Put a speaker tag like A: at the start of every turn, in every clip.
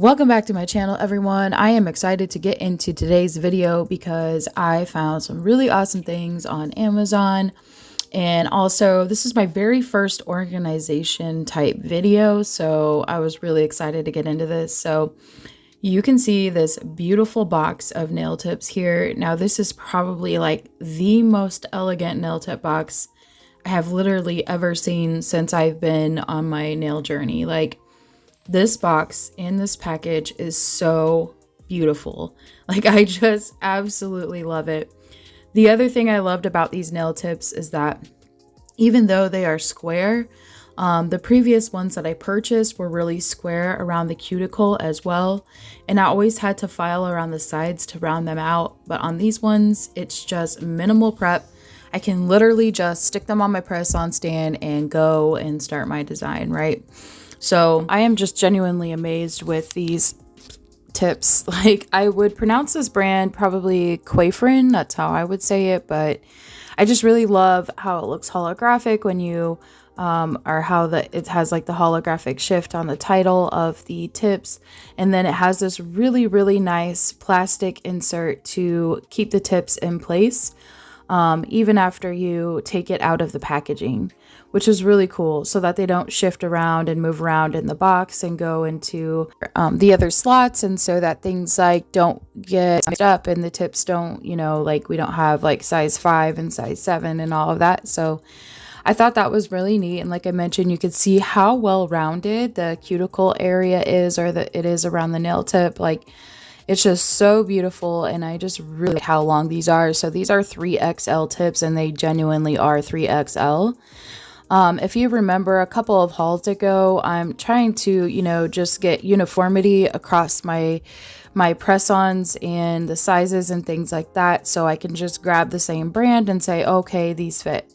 A: Welcome back to my channel, everyone. I am excited to get into today's video because I found some really awesome things on Amazon. And also, this is my very first organization type video, so I was really excited to get into this. So you can see this beautiful box of nail tips here. Now, this is probably like the most elegant nail tip box I have literally ever seen since I've been on my nail journey. Like, this box and this package is so beautiful. Like, I just absolutely love it. The other thing I loved about these nail tips is that even though they are square, the previous ones that I purchased were really square around the cuticle as well. And I always had to file around the sides to round them out. But on these ones, it's just minimal prep. I can literally just stick them on my press-on stand and go and start my design, right? So I am just genuinely amazed with these tips. Like, I would pronounce this brand probably Quaferen, that's how I would say it, but I just really love how it looks holographic when you or how it has like the holographic shift on the title of the tips, and then it has this really nice plastic insert to keep the tips in place even after you take it out of the packaging, which is really cool, so that they don't shift around and move around in the box and go into the other slots, and so that things like don't get mixed up and the tips don't, you know, like we don't have like size 5 and size 7 and all of that. So I thought that was really neat. And like I mentioned, you could see how well rounded the cuticle area is, or that it is around the nail tip. Like, it's just so beautiful, and I just really like how long these are. So these are 3XL tips, and they genuinely are 3XL. If you remember a couple of hauls ago, I'm trying to, you know, just get uniformity across my press-ons and the sizes and things like that, so I can just grab the same brand and say, okay, these fit.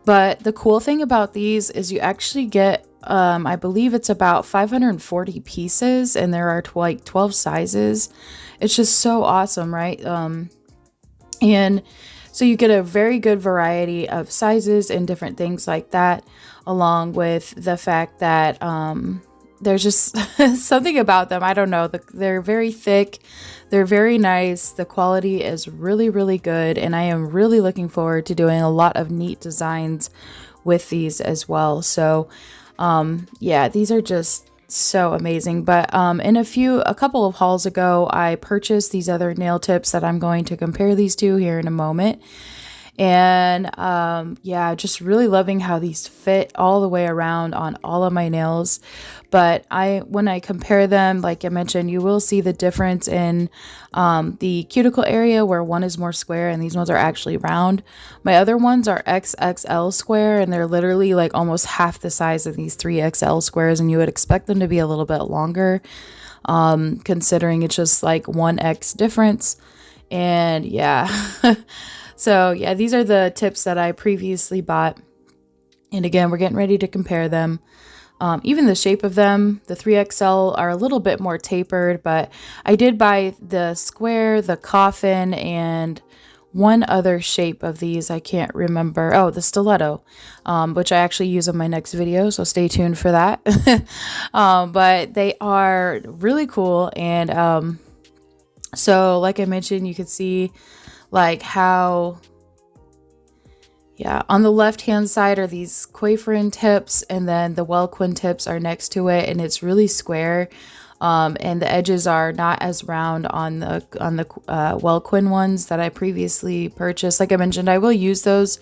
A: But the cool thing about these is you actually get, I believe it's about 540 pieces, and there are like 12 sizes. It's just so awesome, right? And so you get a very good variety of sizes and different things like that, along with the fact that there's just something about them. I don't know. They're very thick. They're very nice. The quality is really good. And I am really looking forward to doing a lot of neat designs with these as well. So yeah, these are just so amazing. But in a couple of hauls ago, I purchased these other nail tips that I'm going to compare these to here in a moment. And yeah, just really loving how these fit all the way around on all of my nails. But when I compare them, like I mentioned, you will see the difference in the cuticle area, where one is more square and these ones are actually round. My other ones are XXL square, and they're literally like almost half the size of these 3XL squares, and you would expect them to be a little bit longer, considering it's just like 1X difference. And yeah. So yeah, these are the tips that I previously bought. And again, we're getting ready to compare them. Even the shape of them, the 3XL are a little bit more tapered, but I did buy the square, the coffin, and one other shape of these. I can't remember. Oh, the stiletto, which I actually use in my next video, so stay tuned for that. But they are really cool. And so like I mentioned, you could see like how, yeah, on the left hand side are these Quaferen tips, and then the Welquin tips are next to it, and it's really square, and the edges are not as round on the Welquin ones that I previously purchased. Like I mentioned, I will use those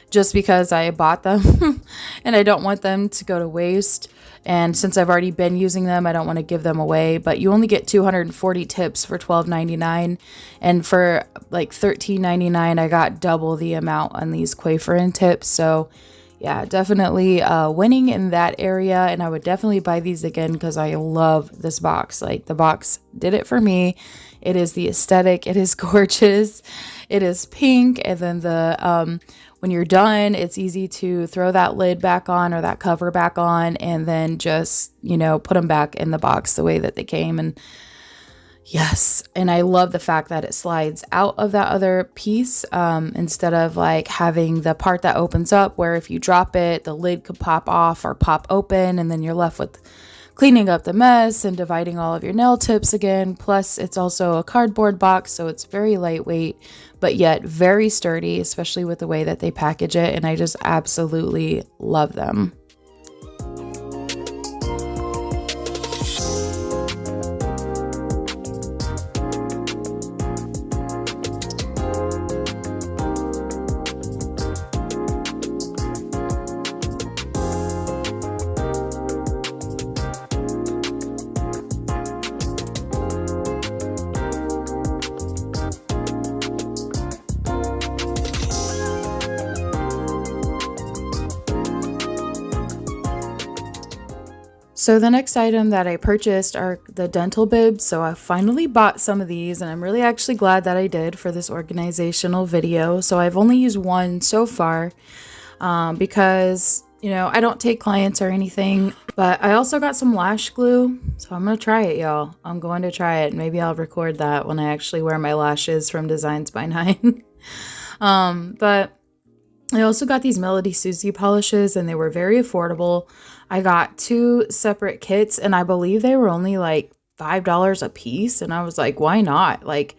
A: just because I bought them and I don't want them to go to waste. And since I've already been using them, I don't want to give them away. But you only get 240 tips for $12.99, and for like $13.99 I got double the amount on these Quaferen tips. So yeah, definitely winning in that area, and I would definitely buy these again because I love this box. Like, the box did it for me. It is the aesthetic. It is gorgeous. It is pink, and then the when you're done, it's easy to throw that lid back on, or that cover back on, and then just, you know, put them back in the box the way that they came. And yes, and I love the fact that it slides out of that other piece, instead of like having the part that opens up, where if you drop it, the lid could pop off or pop open, and then you're left with cleaning up the mess and dividing all of your nail tips again. Plus, it's also a cardboard box, so it's very lightweight, but yet very sturdy, especially with the way that they package it. And I just absolutely love them. So the next item that I purchased are the dental bibs. So I finally bought some of these, and I'm really actually glad that I did for this organizational video. So I've only used one so far because, you know, I don't take clients or anything, but I also got some lash glue. So I'm going to try it, y'all. I'm going to try it. Maybe I'll record that when I actually wear my lashes from Designs by Nine. But I also got these MelodySusie polishes, and they were very affordable. I got 2 separate kits, and I believe they were only like $5 a piece. And I was like, why not? Like,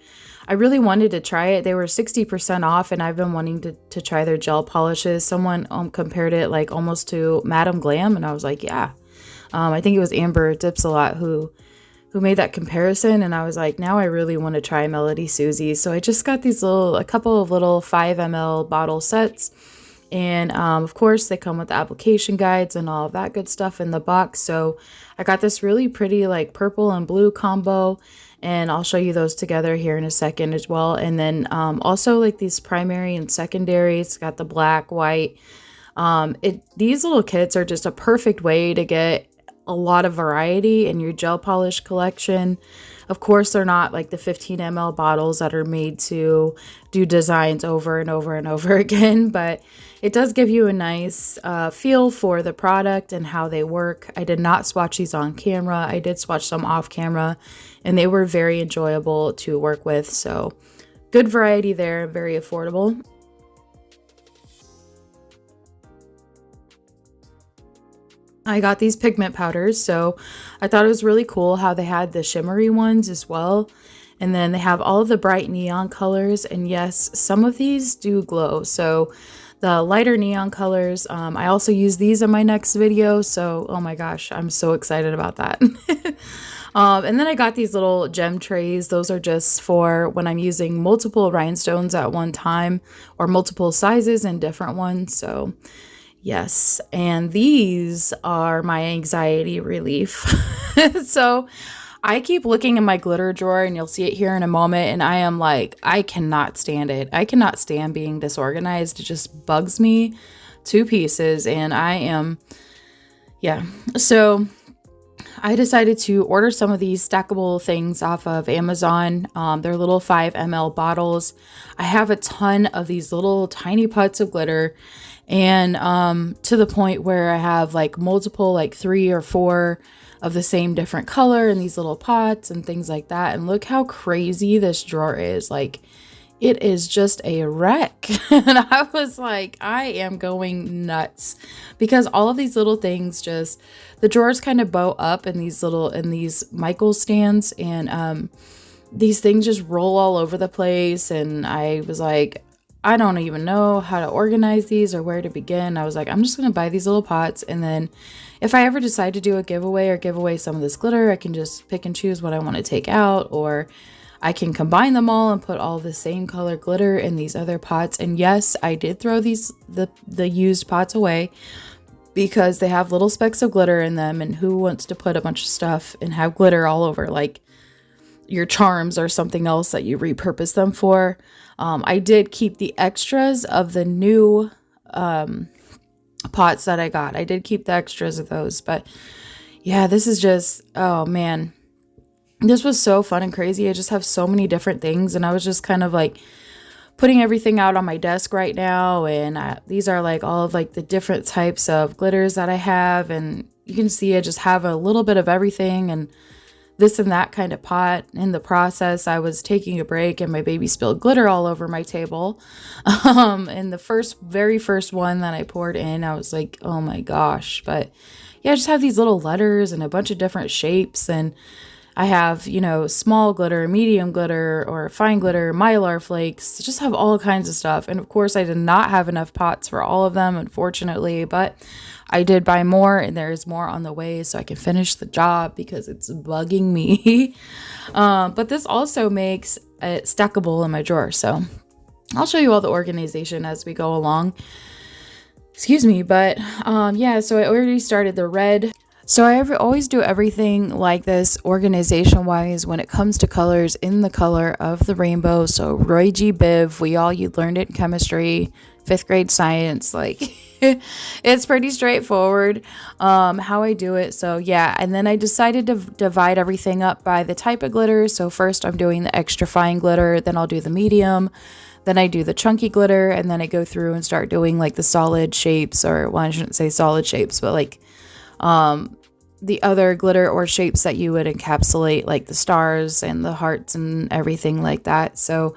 A: I really wanted to try it. They were 60% off, and I've been wanting to try their gel polishes. Someone compared it like almost to Madam Glam, and I was like, yeah. I think it was Amber Dips a Lot who made that comparison, and I was like, now I really want to try MelodySusie. So I just got these a couple of little 5 ml bottle sets. And of course they come with application guides and all of that good stuff in the box. So I got this really pretty like purple and blue combo, and I'll show you those together here in a second as well. And then also like these primary and secondary. It's got the black, white. These little kits are just a perfect way to get a lot of variety in your gel polish collection. Of course, they're not like the 15 ml bottles that are made to do designs over and over and over again, but it does give you a nice feel for the product and how they work. I did not swatch these on camera. I did swatch some off camera, and they were very enjoyable to work with. So good variety there, very affordable. I got these pigment powders, so I thought it was really cool how they had the shimmery ones as well. And then they have all of the bright neon colors, and yes, some of these do glow. So the lighter neon colors, I also use these in my next video, so oh my gosh, I'm so excited about that. And then I got these little gem trays. Those are just for when I'm using multiple rhinestones at one time, or multiple sizes and different ones. So yes, and these are my anxiety relief. So I keep looking in my glitter drawer, and you'll see it here in a moment, and I am like, I cannot stand it. I cannot stand being disorganized. It just bugs me to pieces, and I am, yeah. So I decided to order some of these stackable things off of Amazon. They're little 5 ml bottles. I have a ton of these little tiny pots of glitter, and to the point where I have like multiple, like 3 or 4 of the same different color in these little pots and things like that. And look how crazy this drawer is. Like, it is just a wreck. And I was like, I am going nuts, because all of these little things, just the drawers kind of bow up in these Michael stands, and these things just roll all over the place. And I was like, I don't even know how to organize these or where to begin. I was like, I'm just gonna buy these little pots, and then if I ever decide to do a giveaway or give away some of this glitter, I can just pick and choose what I want to take out, or I can combine them all and put all the same color glitter in these other pots. And yes, I did throw the used pots away, because they have little specks of glitter in them, and who wants to put a bunch of stuff and have glitter all over like your charms or something else that you repurpose them for. I did keep the extras of the new pots that I got. I did keep the extras of those, but yeah, this is just, oh man, this was so fun and crazy. I just have so many different things, and I was just kind of like putting everything out on my desk right now. And these are like all of like the different types of glitters that I have, and you can see I just have a little bit of everything and this and that kind of pot. In the process, I was taking a break, and my baby spilled glitter all over my table. And the very first one that I poured in, I was like, oh my gosh. But yeah, I just have these little letters and a bunch of different shapes. And I have, you know, small glitter, medium glitter, or fine glitter, mylar flakes, just have all kinds of stuff. And of course, I did not have enough pots for all of them, unfortunately, but I did buy more, and there's more on the way so I can finish the job because it's bugging me. But this also makes it stackable in my drawer. So I'll show you all the organization as we go along. Excuse me, but yeah, so I already started the red. So I always do everything like this organization wise when it comes to colors in the color of the rainbow. So Roy G. Biv, you learned it in chemistry, 5th grade science, like it's pretty straightforward how I do it. So yeah, and then I decided to divide everything up by the type of glitter. So first I'm doing the extra fine glitter, then I'll do the medium, then I do the chunky glitter, and then I go through and start doing like the solid shapes, or well, I shouldn't say solid shapes, but like the other glitter or shapes that you would encapsulate, like the stars and the hearts and everything like that. So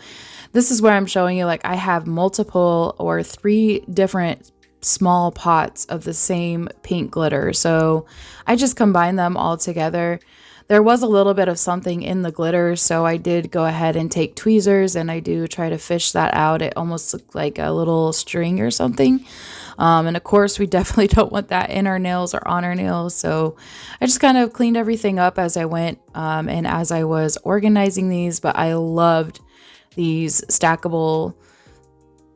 A: this is where I'm showing you, like I have multiple or 3 different small pots of the same pink glitter. So I just combine them all together. There was a little bit of something in the glitter, so I did go ahead and take tweezers and I do try to fish that out. It almost looked like a little string or something. And of course, we definitely don't want that in our nails or on our nails. So I just kind of cleaned everything up as I went and as I was organizing these. But I loved these stackable,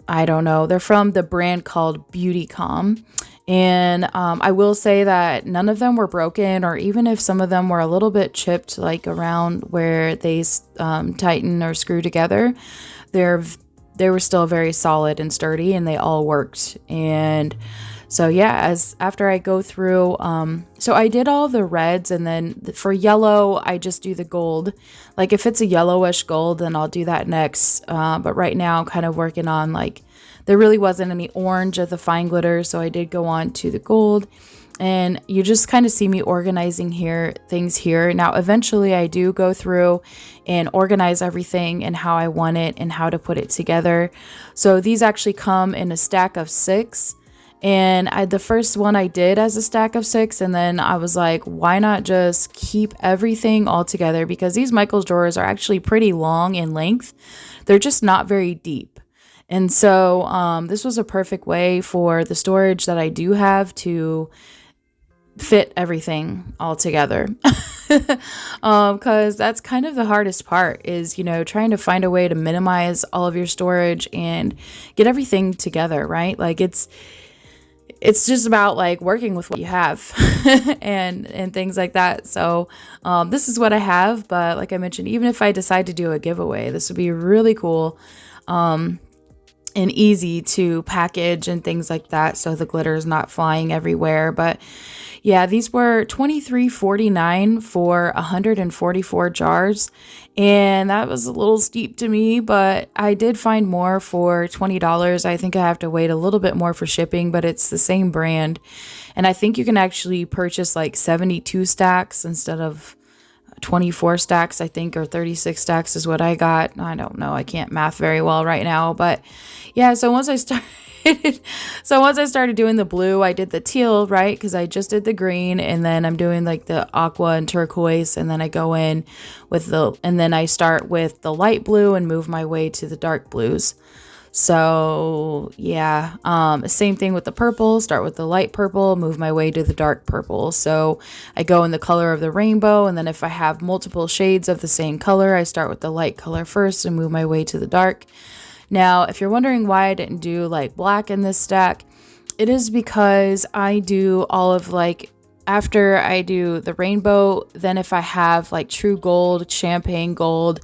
A: I don't know, they're from the brand called Beauticom. And I will say that none of them were broken, or even if some of them were a little bit chipped, like around where they tighten or screw together, they were still very solid and sturdy, and they all worked. And so yeah, after I go through, so I did all the reds, and then for yellow, I just do the gold. Like if it's a yellowish gold, then I'll do that next. But right now I'm kind of working on, like, there really wasn't any orange of the fine glitter, so I did go on to the gold. And you just kind of see me organizing things here. Now, eventually I do go through and organize everything and how I want it and how to put it together. So these actually come in a stack of 6. And the first one I did as a stack of 6. And then I was like, why not just keep everything all together? Because these Michaels drawers are actually pretty long in length. They're just not very deep. And so this was a perfect way for the storage that I do have to fit everything all together. Because that's kind of the hardest part, is, you know, trying to find a way to minimize all of your storage and get everything together, right? Like it's just about like working with what you have and things like that. So this is what I have, but like I mentioned, even if I decide to do a giveaway, this would be really cool and easy to package and things like that, so the glitter is not flying everywhere. But yeah, these were $23.49 for 144 jars, and that was a little steep to me, but I did find more for $20. I think I have to wait a little bit more for shipping, but it's the same brand, and I think you can actually purchase like 72 stacks instead of 24 stacks, I think, or 36 stacks is what I got. I don't know. I can't math very well right now, but yeah. So once I started doing the blue, I did the teal, right? Because I just did the green, and then I'm doing like the aqua and turquoise, and then I go in with and then I start with the light blue and move my way to the dark blues. So yeah, same thing with the purple. Start with the light purple, move my way to the dark purple. So I go in the color of the rainbow, and then if I have multiple shades of the same color, I start with the light color first and move my way to the dark. Now, if you're wondering why I didn't do like black in this stack, it is because I do all of like, after I do the rainbow, then if I have like true gold, champagne gold,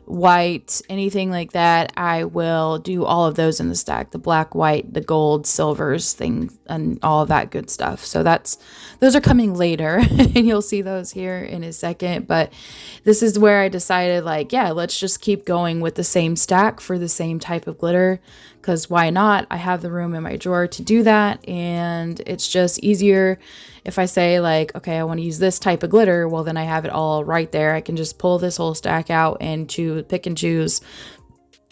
A: white, anything like that, I will do all of those in the stack: the black, white, the gold, silvers, things, and all of that good stuff. So those are coming later and you'll see those here in a second. But this is where I decided, like, yeah, let's just keep going with the same stack for the same type of glitter, because why not? I have the room in my drawer to do that, and it's just easier if I say like, okay, I want to use this type of glitter, well, then I have it all right there. I can just pull this whole stack out and pick and choose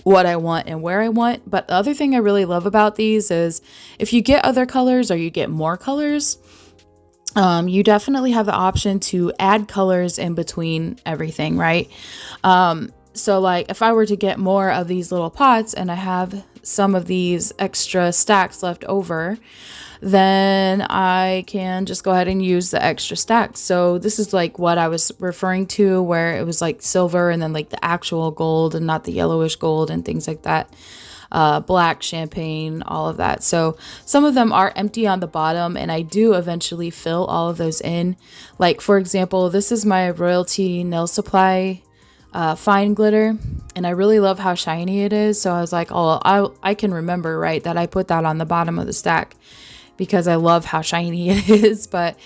A: what I want and where I want. But the other thing I really love about these is if you get other colors or you get more colors, You definitely have the option to add colors in between everything, right? So like if I were to get more of these little pots and I have some of these extra stacks left over, then I can just go ahead and use the extra stacks. So this is like what I was referring to, where it was like silver and then like the actual gold and not the yellowish gold and things like that. Black, champagne, all of that. So some of them are empty on the bottom, and I do eventually fill all of those in. Like for example, this is my Royalty Nail Supply fine glitter, and I really love how shiny it is. So I was like, oh, I can remember, right, that I put that on the bottom of the stack because I love how shiny it is. But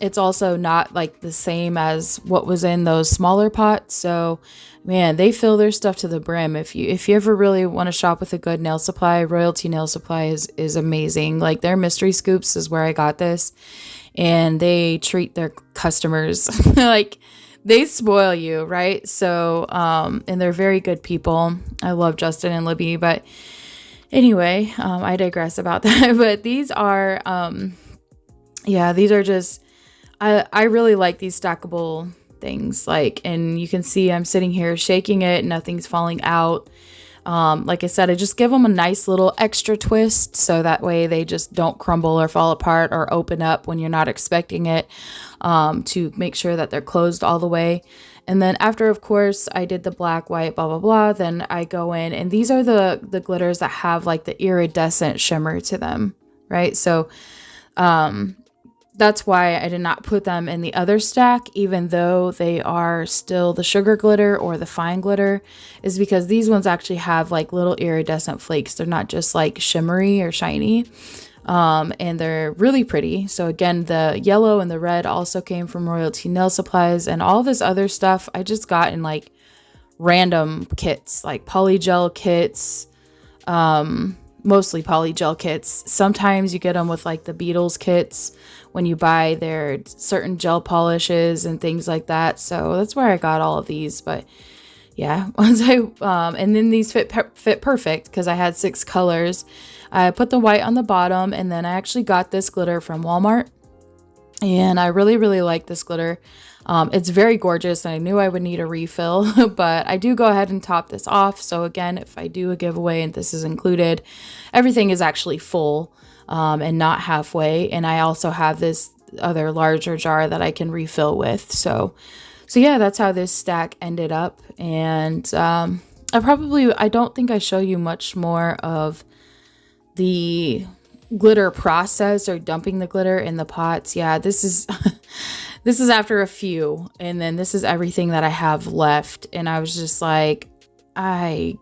A: it's also not like the same as what was in those smaller pots. So man, they fill their stuff to the brim. If you ever really want to shop with a good nail supply, Royalty Nail Supply is amazing. Like their mystery scoops is where I got this, and they treat their customers like they spoil you, right? So and they're very good people. I love Justin and Libby, but anyway, I digress about that. But these are yeah, these are just I really like these stackable things. Like, and you can see I'm sitting here shaking it, nothing's falling out. Like I said, I just give them a nice little extra twist so that way they just don't crumble or fall apart or open up when you're not expecting it, to make sure that they're closed all the way. And then after, of course, I did the black, white, blah, blah, blah, then I go in, and these are the glitters that have like the iridescent shimmer to them, right? So that's why I did not put them in the other stack, even though they are still the sugar glitter or the fine glitter, is because these ones actually have like little iridescent flakes. They're not just like shimmery or shiny. And they're really pretty. So again, the yellow and the red also came from Royalty Nail Supplies, and all this other stuff I just got in like random kits, like polygel kits, mostly polygel kits. Sometimes you get them with like the Beatles kits when you buy their certain gel polishes and things like that. So that's where I got all of these. But yeah, once I and then these fit perfect because I had 6 colors. I put the white on the bottom, and then I actually got this glitter from Walmart, and I really like this glitter. It's very gorgeous, and I knew I would need a refill, but I do go ahead and top this off. So again, if I do a giveaway and this is included, everything is actually full and not halfway. And I also have this other larger jar that I can refill with. So yeah, that's how this stack ended up. And I don't think I show you much more of the glitter process or dumping the glitter in the pots. Yeah, this is this is after a few, and then this is everything that I have left. And I was just like, like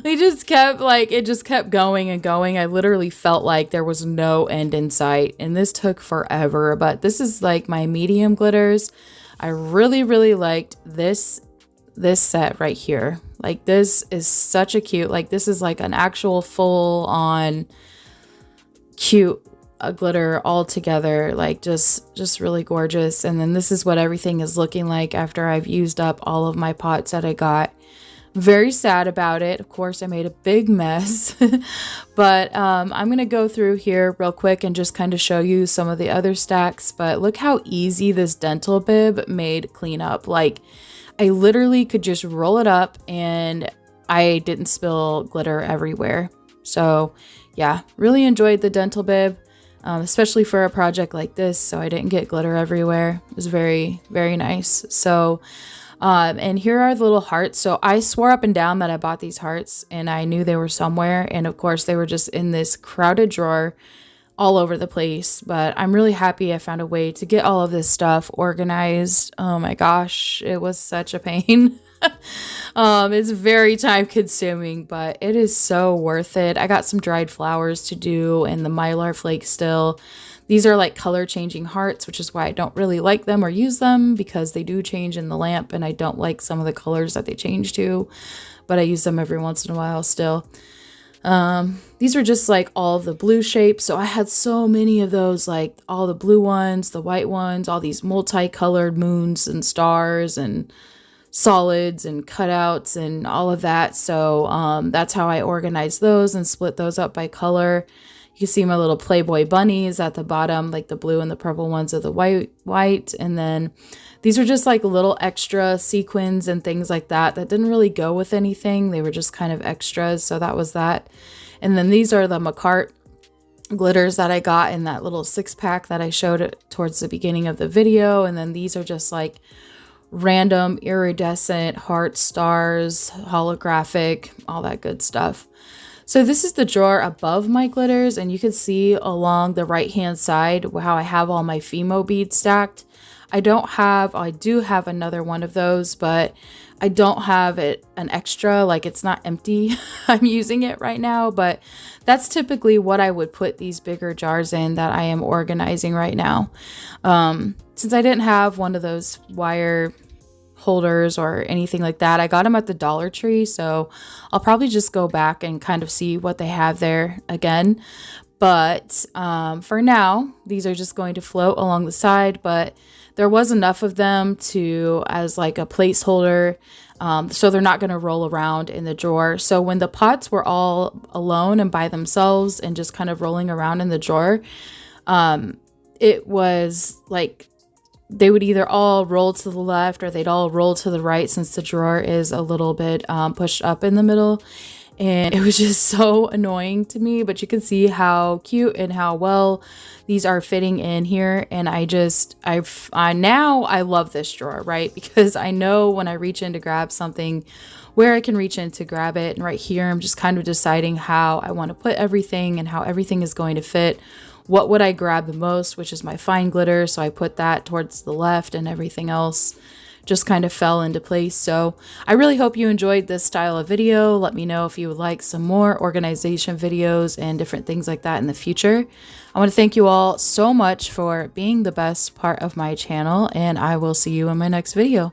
A: we just kept like, it just kept going and going. I literally felt like there was no end in sight, and this took forever. But this is like my medium glitters. I really liked this set right here. Like this is such a cute, like this is like an actual full on cute glitter all together, like just really gorgeous. And then this is what everything is looking like after I've used up all of my pots that I got. Very sad about it. Of course, I made a big mess, but I'm gonna go through here real quick and just kind of show you some of the other stacks. But look how easy this dental bib made cleanup. Like I literally could just roll it up and I didn't spill glitter everywhere. So yeah, really enjoyed the dental bib, especially for a project like this. So I didn't get glitter everywhere. It was very nice. So and here are the little hearts. So I swore up and down that I bought these hearts, and I knew they were somewhere. And of course they were just in this crowded drawer all over the place. But I'm really happy I found a way to get all of this stuff organized. Oh my gosh, it was such a pain. It's very time consuming, but it is so worth it. I got some dried flowers to do and the mylar flake still. These are like color changing hearts, which is why I don't really like them or use them, because they do change in the lamp and I don't like some of the colors that they change to, but I use them every once in a while still. These are just like all the blue shapes. So I had so many of those, like all the blue ones, the white ones, all these multicolored moons and stars and solids and cutouts and all of that. So that's how I organized those and split those up by color. You can see my little Playboy bunnies at the bottom, like the blue and the purple ones of the white. And then these are just like little extra sequins and things like that didn't really go with anything. They were just kind of extras. So that was that. And then these are the McCart glitters that I got in that little 6-pack that I showed towards the beginning of the video. And then these are just like random iridescent heart stars, holographic, all that good stuff. So this is the drawer above my glitters, and you can see along the right hand side how I have all my Fimo beads stacked. I do have another one of those, but I don't have it an extra, like it's not empty. I'm using it right now, but that's typically what I would put these bigger jars in that I am organizing right now. Since I didn't have one of those wire holders or anything like that, I got them at the Dollar Tree, so I'll probably just go back and kind of see what they have there again. But for now, these are just going to float along the side, but there was enough of them as like a placeholder, so they're not going to roll around in the drawer. So when the pots were all alone and by themselves and just kind of rolling around in the drawer, it was like they would either all roll to the left or they'd all roll to the right, since the drawer is a little bit pushed up in the middle. And it was just so annoying to me, but you can see how cute and how well these are fitting in here. And now I love this drawer, right? Because I know when I reach in to grab something, where I can reach in to grab it. And right here, I'm just kind of deciding how I want to put everything and how everything is going to fit. What would I grab the most, which is my fine glitter. So I put that towards the left, and everything else just kind of fell into place. So I really hope you enjoyed this style of video. Let me know if you would like some more organization videos and different things like that in the future. I want to thank you all so much for being the best part of my channel, and I will see you in my next video.